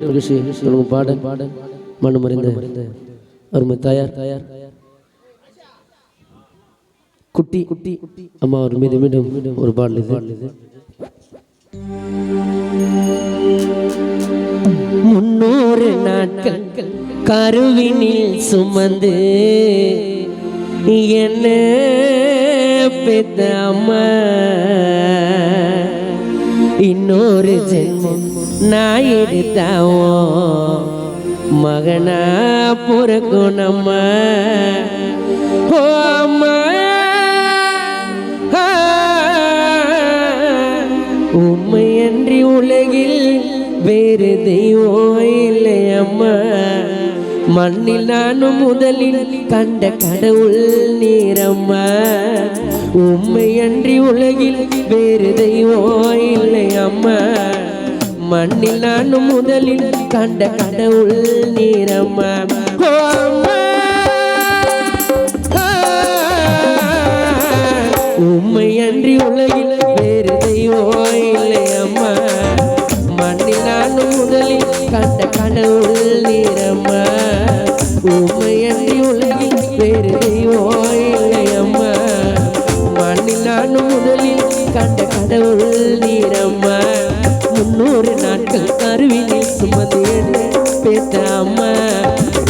பாடல் மண்ணு மறைந்த அருமை தாயார் குட்டி குட்டி அம்மா ஒரு மீது மீண்டும் ஒரு பாடல் இது. முன்னூறு நாட்கள் கருவினில் சுமந்து என்ன பெத்த அம்மா இன்னொரு ஜென்மம் நான் எடுத்தாவோ மகனா பிறக்கும் நம்ம ஓ அம்மா உம்மையன்றி உலகில் வேறு தெய்வம் இல்லை அம்மா மண்ணில் நானும் முதலில் கண்ட கடவுள் நீரம்மா உம்மையன்றி உலகில் வேறு தெய்வம் இல்லை அம்மா மண்ணில் நானும் முதலில் கண்ட கடவுள் நீரம்மா ஓ அம்மா உம்மையன்றி உலகில் வேறு தெய்வம் இல்லை அம்மா மண்ணில் நானும் முதலில் கண்ட கடவுள் நீரம்மா உம்மையன்றி உலகில் வேறு தெய்வம் இல்லை அம்மா மண்ணில் நானும் முதலில் கண்ட கடவுள் நீரம்மா 300 நாட்கள் கருவினில் சுமந்து என்ன பெற்ற அம்மா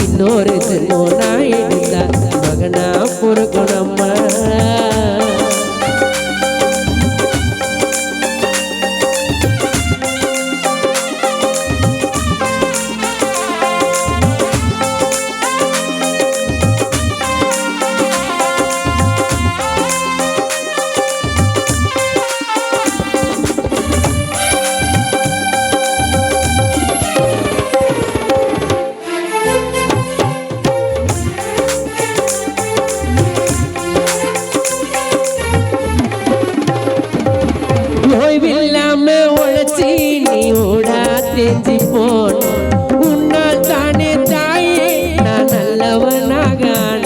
இன்னொரு ஜென்மம் நான் எடுத்தா மகனா பிறக்கணும்மா ஓய்வில்லாம உழைச்சி நீ ஓடா தேஞ்சி போன உன்னால் தானே தாயே நான் நல்லவனாகான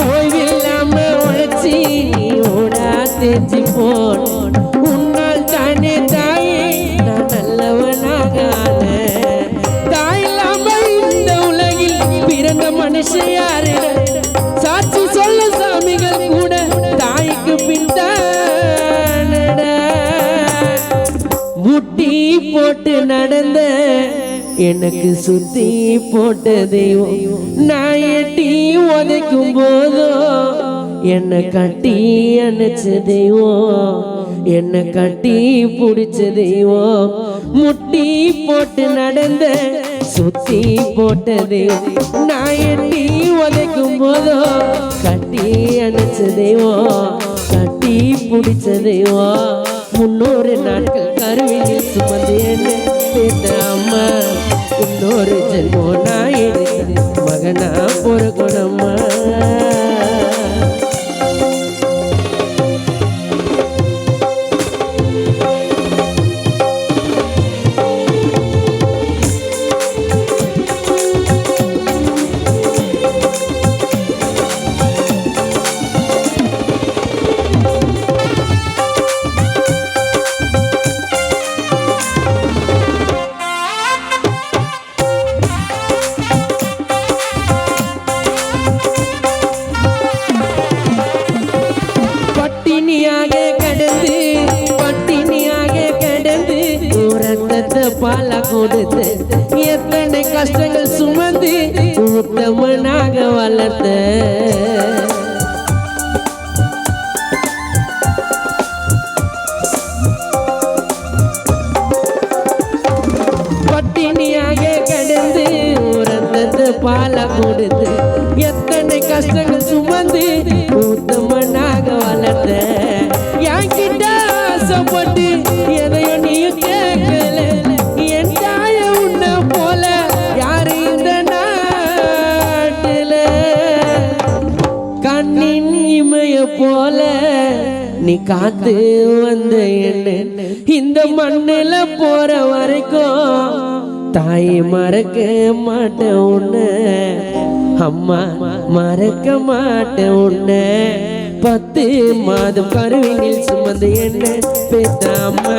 ஓய்வில்லாம உழைச்சி நீ ஓடா தேஞ்சி போன உன்னால் தானே தாயே நான் நல்லவனாகான மனுஷியாரு சாட்சி சொல்ல சாமிகள் கூட தாய்க்கு பின்தானட முட்டி போட்டு நடந்த எனக்கு சுத்தி போட்ட தெய்வம் நான் எட்டி உதைக்கும் போதும் என்னை கட்டி அணைச்ச தெய்வம் என்னை கட்டி பிடிச்ச தெய்வம் முட்டி போட்டு நடந்த சுத்தி போட்டதே நான் எட்டி உதைக்கும் போதோ கட்டி அணைச்ச தெய்வம் கட்டி பிடிச்ச தெய்வம் 300 நாட்கள் கருவினில் சுமந்து என்ன பெற்ற அம்மா இன்னொரு ஜென்மம் நான் எடுத்தது மகனா பிறக்கணும்மா பால கொடுத்து எத்தனை கஷ்டங்கள் சுமந்து உத்தமனாக வளர்த்த பட்டினியாக கிடந்து உறந்தது பால கொடுத்து எத்தனை கஷ்டங்கள் சுமந்து உத்தமனாக வளர்த்த என்கிட்ட ஆசைப்பட்டு எதையோ நீ கேட்கல போல நீ காத்து வந்த என்ன இந்த மண்ணில போற வரைக்கும் தாயை மறக்க மாட்டேன் உன்ன அம்மா மறக்க மாட்டேன் உன்னை 10 மாதம் கருவினில் சுமந்து என்ன பெத்த அம்மா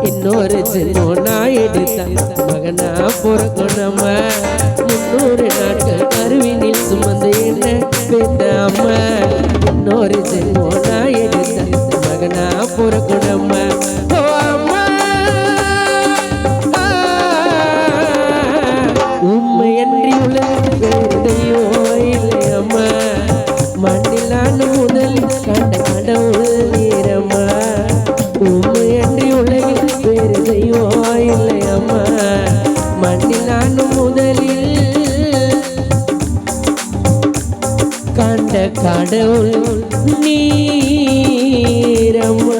இன்னொரு ஜென்மம் நான் எடுத்த மகனா பிறக்கணும்மா 300 நாட்கள் கருவினில் சுமந்து என்ன பெத்த அம்மா இன்னொரு ஜென்மம் நான் எடுத்த மகனா பிறக்கணும்மா உண்மையன்றி உலகில் தெய்வம் இல்லையம்மா மண்ணில் நான் முதலில் கண்ட கடவுள் நீரம்மா உண்மையன்றி உலகில் வேறு தெய்வம் இல்லையம்மா மண்ணில் நான் முதலில் கண்ட கடவுள் நீரம்மா